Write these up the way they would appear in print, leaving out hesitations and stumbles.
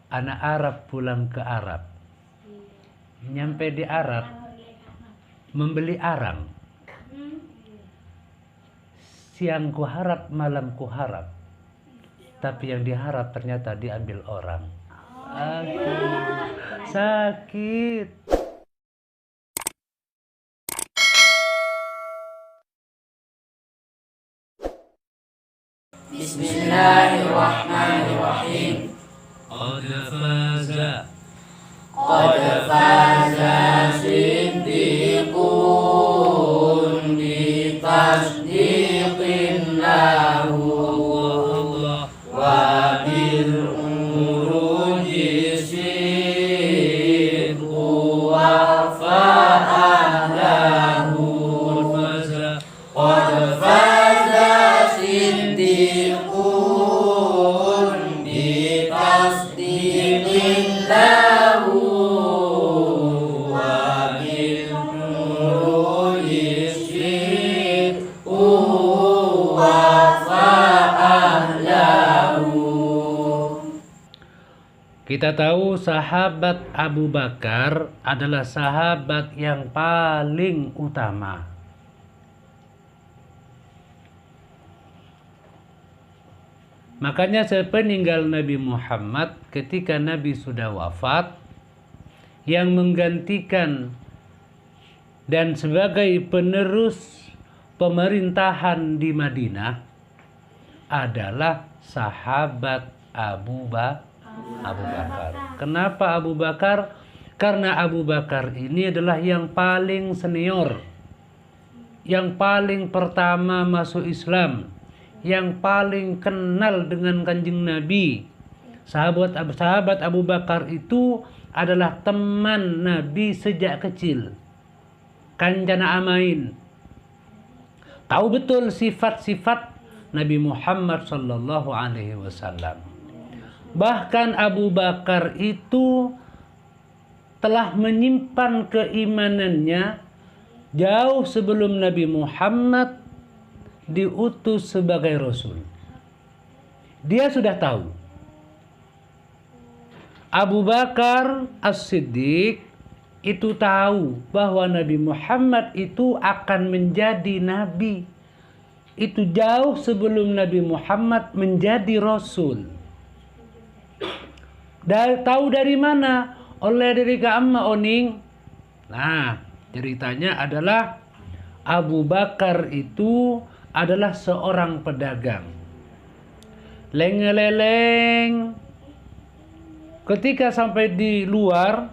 anak Arab pulang ke Arab. Nyampe di Arab, membeli arang. Siang ku harap, malam ku harap. Tapi yang diharap ternyata diambil orang. Aduh, sakit. Bismillahirrahmanirrahim. Qad faza. Qad faza siddiqun bi tasdiqin lahu wa bil uruji sidqu wa fa'alahu. Qad faza siddiqun bi tasdiqin lahu wa bil uruji sidqu wa fa'alahu. Kita tahu sahabat Abu Bakar adalah sahabat yang paling utama. Makanya sepeninggal Nabi Muhammad, ketika Nabi sudah wafat, yang menggantikan dan sebagai penerus pemerintahan di Madinah adalah sahabat Abu Bakar. Kenapa Abu Bakar? Karena Abu Bakar ini adalah yang paling senior, yang paling pertama masuk Islam, yang paling kenal dengan Kanjeng Nabi. Sahabat Abu Bakar itu adalah teman Nabi sejak kecil, kancana amain. Tahu betul sifat-sifat Nabi Muhammad sallallahu alaihi wasallam. Bahkan Abu Bakar itu telah menyimpan keimanannya jauh sebelum Nabi Muhammad diutus sebagai Rasul. Dia sudah tahu. Abu Bakar As-Siddiq itu tahu bahwa Nabi Muhammad itu akan menjadi Nabi. Itu jauh sebelum Nabi Muhammad menjadi Rasul. Tahu dari mana? Oleh dari Amma Oning. Nah, ceritanya adalah Abu Bakar itu adalah seorang pedagang. Lengeleleng. Ketika sampai di luar,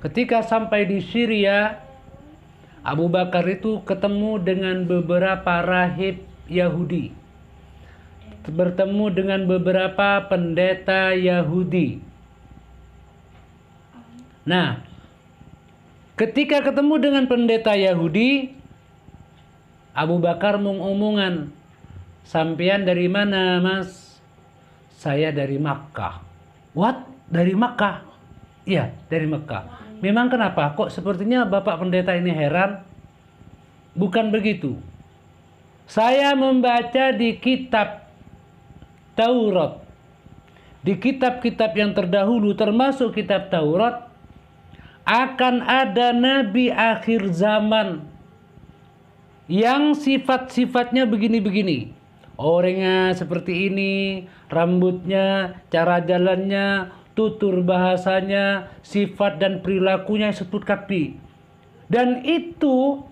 ketika sampai di Syria, Abu Bakar itu ketemu dengan beberapa rahib Yahudi. Bertemu dengan beberapa pendeta Yahudi. Nah, ketika ketemu dengan pendeta Yahudi, Abu Bakar mengomongan, "Sampean dari mana, Mas?" "Saya dari Makkah." "What? Dari Makkah?" "Iya, dari Makkah." "Memang kenapa? Kok sepertinya Bapak pendeta ini heran?" "Bukan begitu. Saya membaca di kitab Taurat, di kitab-kitab yang terdahulu termasuk kitab Taurat, akan ada nabi akhir zaman yang sifat-sifatnya begini-begini. Orangnya seperti ini, rambutnya, cara jalannya, tutur bahasanya, sifat dan perilakunya sebut kapi." Dan itu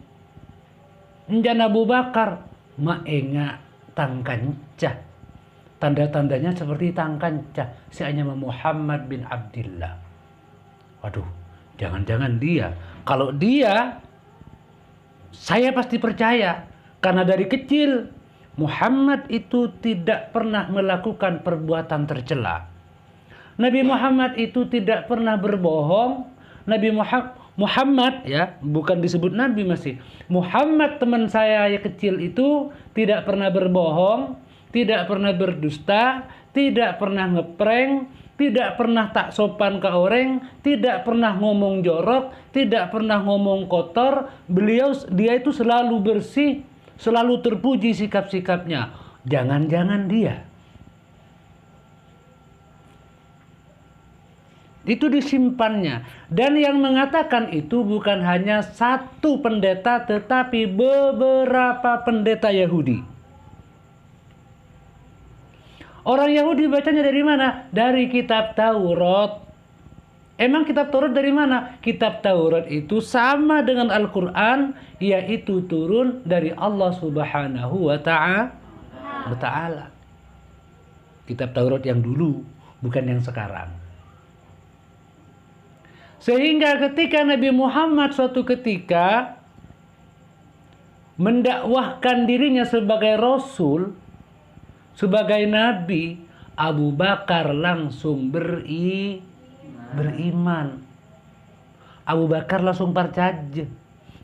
menjadi Abu Bakar maenga tangkancah. Tanda-tandanya seperti tangkancah. Seanya Muhammad bin Abdullah. Waduh, jangan-jangan dia. Kalau dia, saya pasti percaya. Karena dari kecil Muhammad itu tidak pernah melakukan perbuatan tercela. Nabi Muhammad itu tidak pernah berbohong. Nabi Muhammad ya, bukan disebut Nabi masih. Muhammad teman saya yang kecil itu tidak pernah berbohong, tidak pernah berdusta, tidak pernah ngeprank, tidak pernah tak sopan ke orang, tidak pernah ngomong jorok, tidak pernah ngomong kotor. Dia itu selalu bersih, selalu terpuji sikap-sikapnya. Jangan-jangan dia Itu disimpannya. Dan yang mengatakan itu bukan hanya satu pendeta, tetapi beberapa pendeta Yahudi. Orang Yahudi bacanya dari mana? Dari kitab Taurat. Emang kitab Taurat dari mana? Kitab Taurat itu sama dengan Al-Quran, yaitu turun dari Allah Subhanahu wa Ta'ala. Kitab Taurat yang dulu, bukan yang sekarang. Sehingga ketika Nabi Muhammad suatu ketika mendakwahkan dirinya sebagai Rasul, sebagai Nabi, Abu Bakar langsung beriman. Abu Bakar langsung percaya.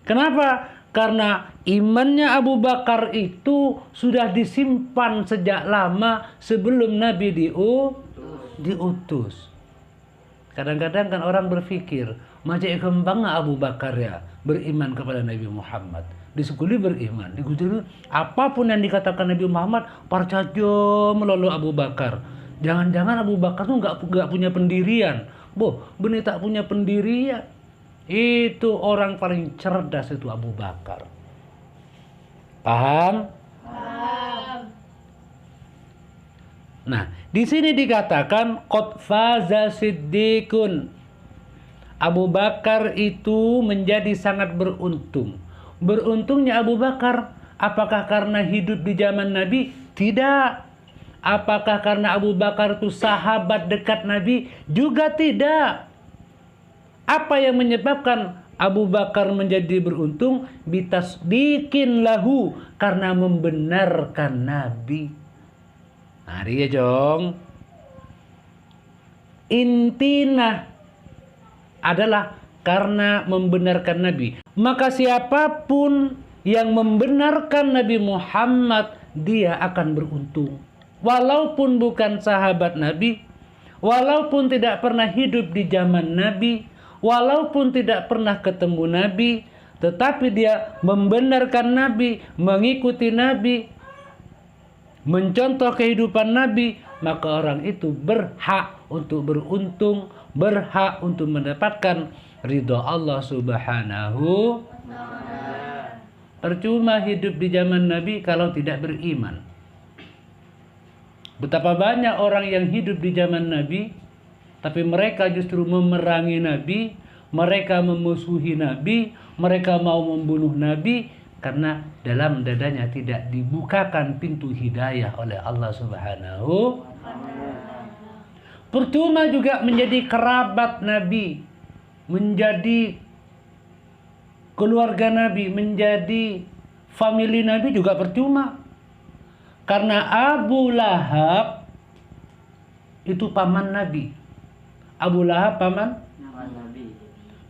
Kenapa? Karena imannya Abu Bakar itu sudah disimpan sejak lama sebelum Nabi diutus. Kadang-kadang kan orang berpikir, macam kembang Abu Bakar ya beriman kepada Nabi Muhammad. Disekuli beriman, digujur apapun yang dikatakan Nabi Muhammad percaya melalui Abu Bakar. Jangan-jangan Abu Bakar tuh nggak punya pendirian. Benih tak punya pendirian. Itu orang paling cerdas itu Abu Bakar. Paham? Paham. Nah, di sini dikatakan qad faza siddiqun. Abu Bakar itu menjadi sangat beruntung. Beruntungnya Abu Bakar, apakah karena hidup di zaman Nabi? Tidak. Apakah karena Abu Bakar itu sahabat dekat Nabi? Juga tidak. Apa yang menyebabkan Abu Bakar menjadi beruntung? Bitasdiqin lahu, karena membenarkan Nabi. Nah, dia jong. Intina adalah karena membenarkan Nabi. Maka siapapun yang membenarkan Nabi Muhammad, dia akan beruntung. Walaupun bukan sahabat Nabi, walaupun tidak pernah hidup di zaman Nabi, walaupun tidak pernah ketemu Nabi, tetapi dia membenarkan Nabi, mengikuti Nabi, mencontoh kehidupan Nabi, maka orang itu berhak untuk beruntung, berhak untuk mendapatkan ridha Allah Subhanahu. Percuma hidup di zaman Nabi kalau tidak beriman. Betapa banyak orang yang hidup di zaman Nabi, tapi mereka justru memerangi Nabi, mereka memusuhi Nabi, mereka mau membunuh Nabi, karena dalam dadanya tidak dibukakan pintu hidayah oleh Allah Subhanahu. Percuma juga menjadi kerabat Nabi, menjadi keluarga Nabi, menjadi famili Nabi juga percuma. Karena Abu Lahab itu paman Nabi. Abu Lahab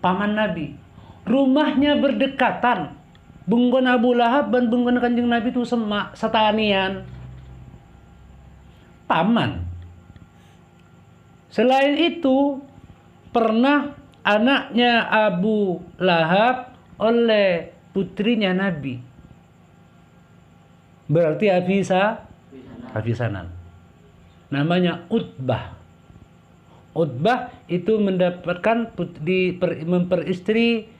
paman Nabi. Rumahnya berdekatan. Bungkon Abu Lahab dan bungkon Kanjeng Nabi itu setanian. Paman. Selain itu, pernah anaknya Abu Lahab oleh putrinya Nabi. Berarti Hafisanan. Namanya Utbah. Utbah itu mendapatkan memperistri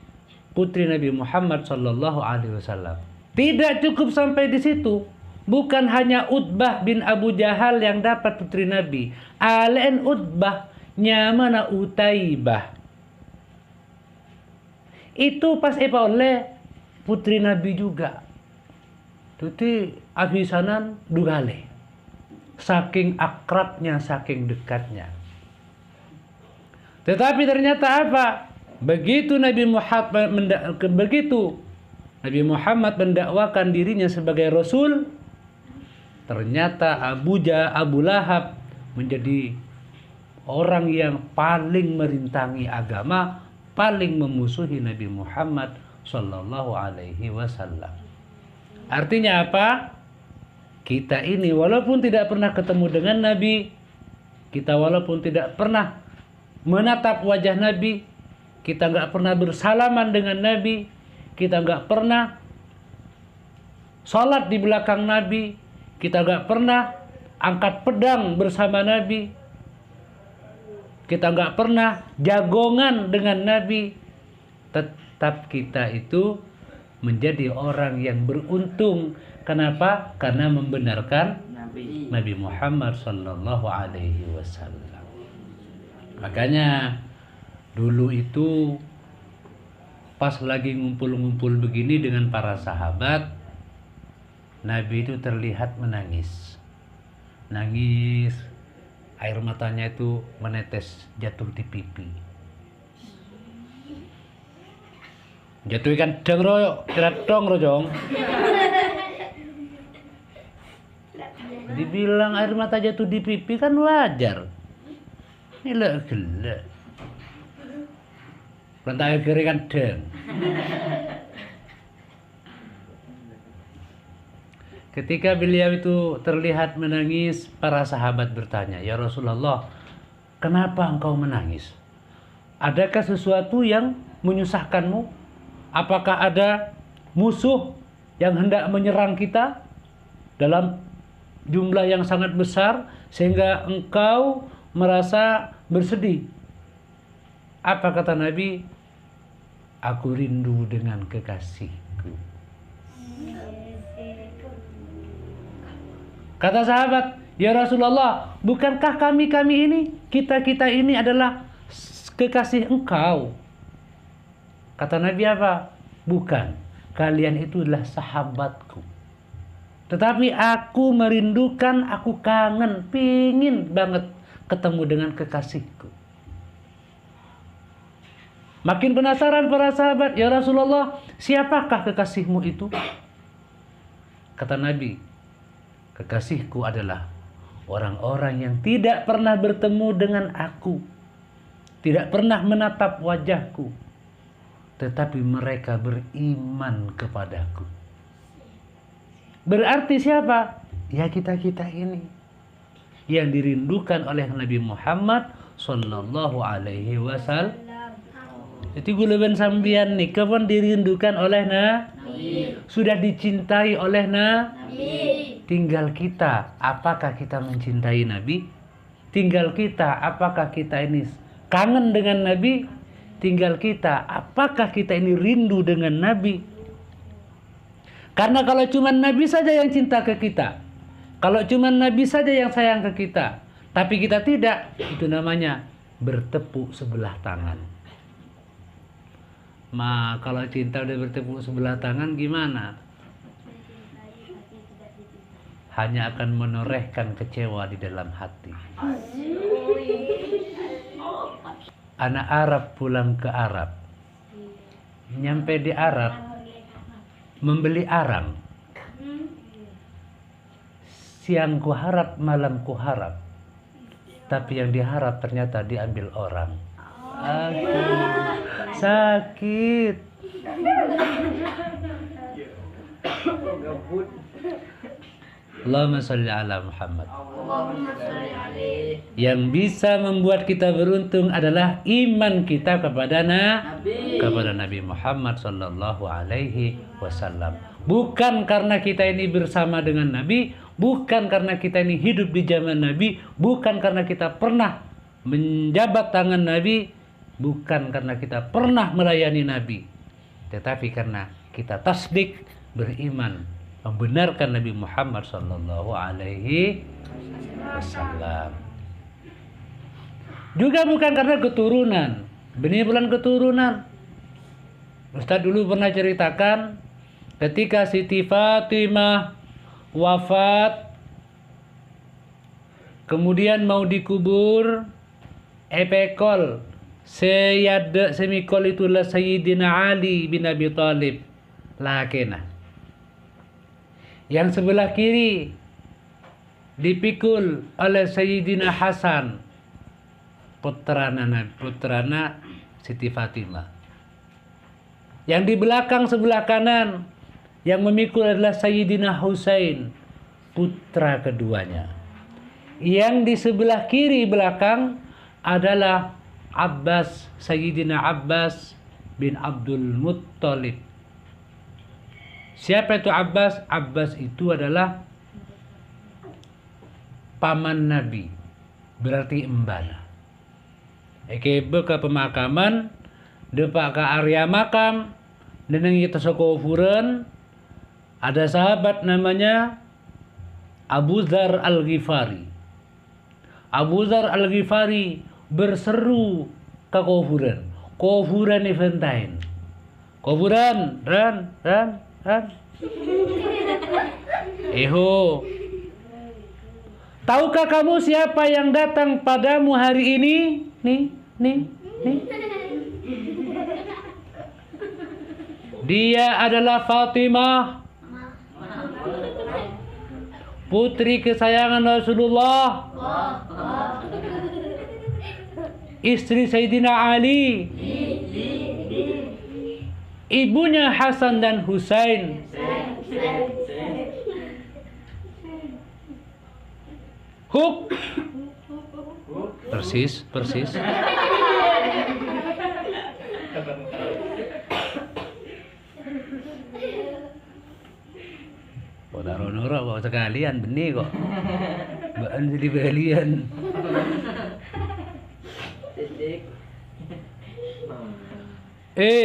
putri Nabi Muhammad sallallahu alaihi wasallam. Tidak cukup sampai di situ. Bukan hanya Utbah bin Abu Jahal yang dapat putri Nabi. Alain Utbah nyamana Utaibah. Itu pas oleh putri Nabi juga. Tuti Hafisanan dugale. Saking akrabnya, saking dekatnya. Tetapi ternyata apa? Begitu Nabi Muhammad mendakwakan dirinya sebagai Rasul, ternyata Abu Lahab menjadi orang yang paling merintangi agama, paling memusuhi Nabi Muhammad sallallahu alaihi wasallam. Artinya apa? Kita ini walaupun tidak pernah ketemu dengan Nabi, kita walaupun tidak pernah menatap wajah Nabi, kita nggak pernah bersalaman dengan Nabi, kita nggak pernah sholat di belakang Nabi, kita nggak pernah angkat pedang bersama Nabi, kita nggak pernah jagongan dengan Nabi, tetap kita itu menjadi orang yang beruntung. Kenapa? Karena membenarkan Nabi Muhammad sallallahu alaihi wasallam. Makanya dulu itu pas lagi ngumpul-ngumpul begini dengan para sahabat, Nabi itu terlihat menangis. Nangis, air matanya itu menetes jatuh di pipi. Jatuh ikan deng royo, cerat dong rojong. Dibilang air mata jatuh di pipi kan wajar. Gila gila. Lantai kiri kan deng. Ketika beliau itu terlihat menangis, para sahabat bertanya, "Ya Rasulullah, kenapa engkau menangis? Adakah sesuatu yang menyusahkanmu? Apakah ada musuh yang hendak menyerang kita dalam jumlah yang sangat besar sehingga engkau merasa bersedih?" Apa kata Nabi? "Aku rindu dengan kekasihku." Kata sahabat, "Ya Rasulullah, bukankah kami ini, kita ini adalah kekasih engkau?" Kata Nabi apa? "Bukan, kalian itu adalah sahabatku. Tetapi aku merindukan, aku kangen, pingin banget ketemu dengan kekasihku." Makin penasaran para sahabat, "Ya Rasulullah, siapakah kekasihmu itu?" Kata Nabi, "Kekasihku adalah orang-orang yang tidak pernah bertemu dengan aku, tidak pernah menatap wajahku, tetapi mereka beriman kepadaku." Berarti siapa? Ya kita ini yang dirindukan oleh Nabi Muhammad sallallahu alaihi wasallam. Jadi gulaban sambian nih kapan dirindukan oleh Nabi, sudah dicintai oleh Nabi. Tinggal kita, apakah kita mencintai Nabi? Tinggal kita, apakah kita ini kangen dengan Nabi? Tinggal kita, apakah kita ini rindu dengan Nabi? Karena kalau cuma Nabi saja yang cinta ke kita, kalau cuma Nabi saja yang sayang ke kita, tapi kita tidak, itu namanya bertepuk sebelah tangan. Kalau cinta udah bertepuk sebelah tangan gimana? Hanya akan menorehkan kecewa di dalam hati. Anak Arab pulang ke Arab, nyampe di Arab, membeli arang. Siang ku harap, malam ku harap, tapi yang diharap ternyata diambil orang. Aduh, sakit. Allahumma sholli ala Muhammad. Yang bisa membuat kita beruntung adalah iman kita kepada Nabi Muhammad sallallahu alaihi wasallam. Bukan karena kita ini bersama dengan Nabi, bukan karena kita ini hidup di zaman Nabi, bukan karena kita pernah menjabat tangan Nabi, bukan karena kita pernah melayani Nabi, tetapi karena kita tasdik, beriman, membenarkan Nabi Muhammad sallallahu alaihi wasallam. Juga bukan karena keturunan. Benih bulan keturunan. Ustaz dulu pernah ceritakan ketika Siti Fatimah wafat, kemudian mau dikubur, epekol semikol itulah Sayyidina Ali bin Abi Thalib lakena. Yang sebelah kiri dipikul oleh Sayyidina Hasan, putrana Siti Fatimah. Yang di belakang sebelah kanan yang memikul adalah Sayyidina Husain, putra keduanya. Yang di sebelah kiri belakang adalah Abbas, Sayyidina Abbas bin Abdul Muttalib. Siapa itu Abbas? Abbas itu adalah paman Nabi, berarti embala. Ekebe ke pemakaman, depak ke area makam, dan kita sekufuran. Ada sahabat namanya Abu Dzar Al-Ghifari. Abu Dzar Al-Ghifari berseru ke kufuran. Kufuran Eventain. Kufuran, ran. Eho. Tahukah kamu siapa yang datang padamu hari ini? Nih. Dia adalah Fatimah, putri kesayangan Rasulullah, istri Sayyidina Ali, ibunya Hasan dan Husain. Huk. Persis. Oh, taruh nurok kok sekalian benih kok. Baan jadi sekalian.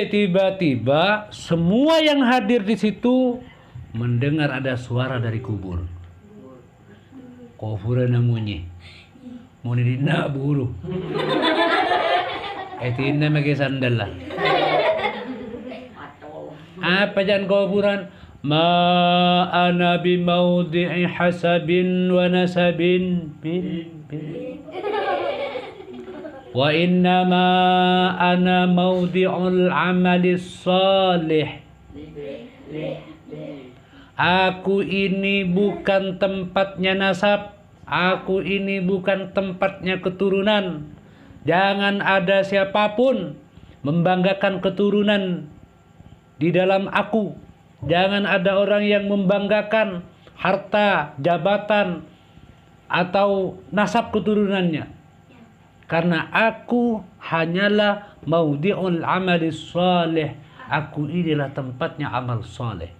Tiba-tiba semua yang hadir di situ mendengar ada suara dari kubur. Kufuran namunyi. Muni dina buru. Tina magi sandal lah. Apa jangan kuburan? Ma ana bi maudi'i hasabin wa nasabin wa innama ana maudi'ul amalis salih. Aku ini bukan tempatnya nasab, aku ini bukan tempatnya keturunan. Jangan ada siapapun membanggakan keturunan di dalam aku. Jangan ada orang yang membanggakan harta, jabatan, atau nasab keturunannya. Karena aku hanyalah maudi'ul amalis salih. Aku inilah tempatnya amal saleh.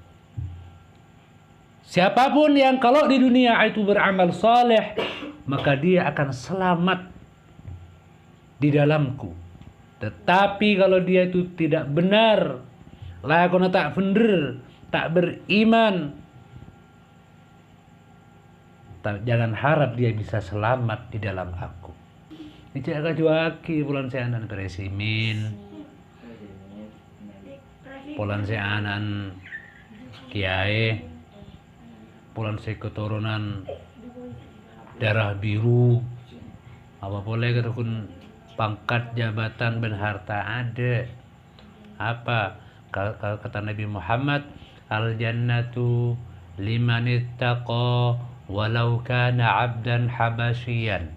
Siapapun yang kalau di dunia itu beramal saleh, maka dia akan selamat di dalamku. Tetapi kalau dia itu tidak benar, lakona tak bener, tak beriman, jangan harap dia bisa selamat di dalam aku. Ini cakap juaki bulan seanan peresimin, bulan seanan kiai, bulan keturunan darah biru, apa boleh kerukun pangkat jabatan dan harta ada. Apa kata Nabi Muhammad, al jannatu liman ittaqa walau kana 'abdan habasyian.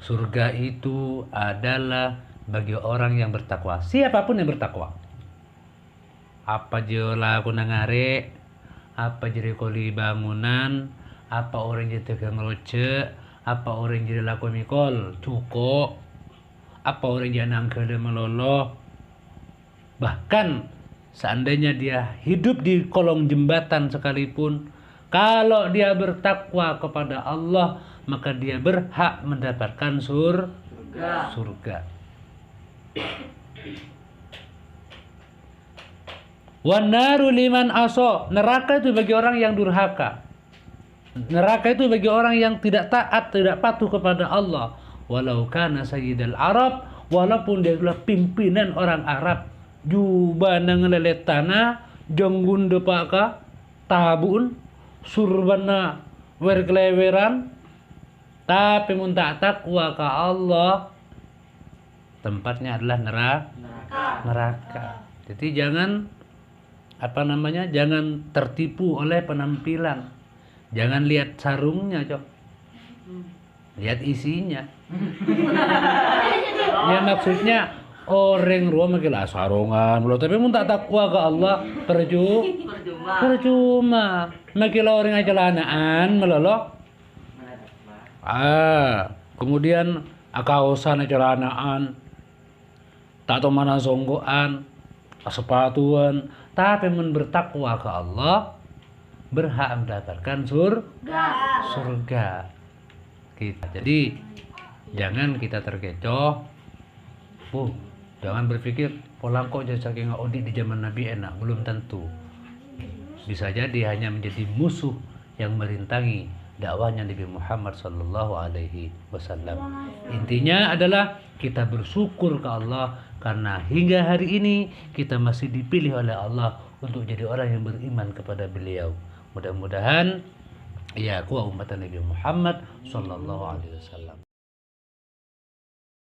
Surga itu adalah bagi orang yang bertakwa, siapapun yang bertakwa. Apa jola aku nangare, apa jadi koli bangunan, apa orang jadi tegang roce, apa orang jadi laku mikol cuko, apa orang jadi nangkele melolo. Bahkan seandainya dia hidup di kolong jembatan sekalipun, kalau dia bertakwa kepada Allah, maka dia berhak mendapatkan surga. Wan naru liman aso. Neraka itu bagi orang yang durhaka. Neraka itu bagi orang yang tidak taat, tidak patuh kepada Allah. Walau kana sayyidal Arab, walaupun dia adalah pimpinan orang Arab. Juba nang lelet tanah, jonggun depaka, tabun, surbana werkleweran, tapi mun tak takwa ke Allah, tempatnya adalah neraka. Jadi jangan jangan tertipu oleh penampilan. Jangan lihat sarungnya, Cok. Lihat isinya. Ya maksudnya orang rumah makilah sarungan, tapi mun tak takwa ke Allah percuma. Makilah orang celanaan melolok. Kemudian akaosan celanaan, tak tahu mana songgoan, sepatuan, tapi mun bertakwa ke Allah berhak mendapatkan surga. Kita. Jadi Jangan kita terkecoh. Jangan berpikir Polanco jadi saking audit di zaman Nabi enak, belum tentu. Bisa jadi hanya menjadi musuh yang merintangi dakwahnya Nabi Muhammad sallallahu alaihi wasallam. Intinya adalah kita bersyukur ke Allah karena hingga hari ini kita masih dipilih oleh Allah untuk jadi orang yang beriman kepada beliau. Mudah-mudahan ya kuat umat Nabi Muhammad sallallahu alaihi wasallam.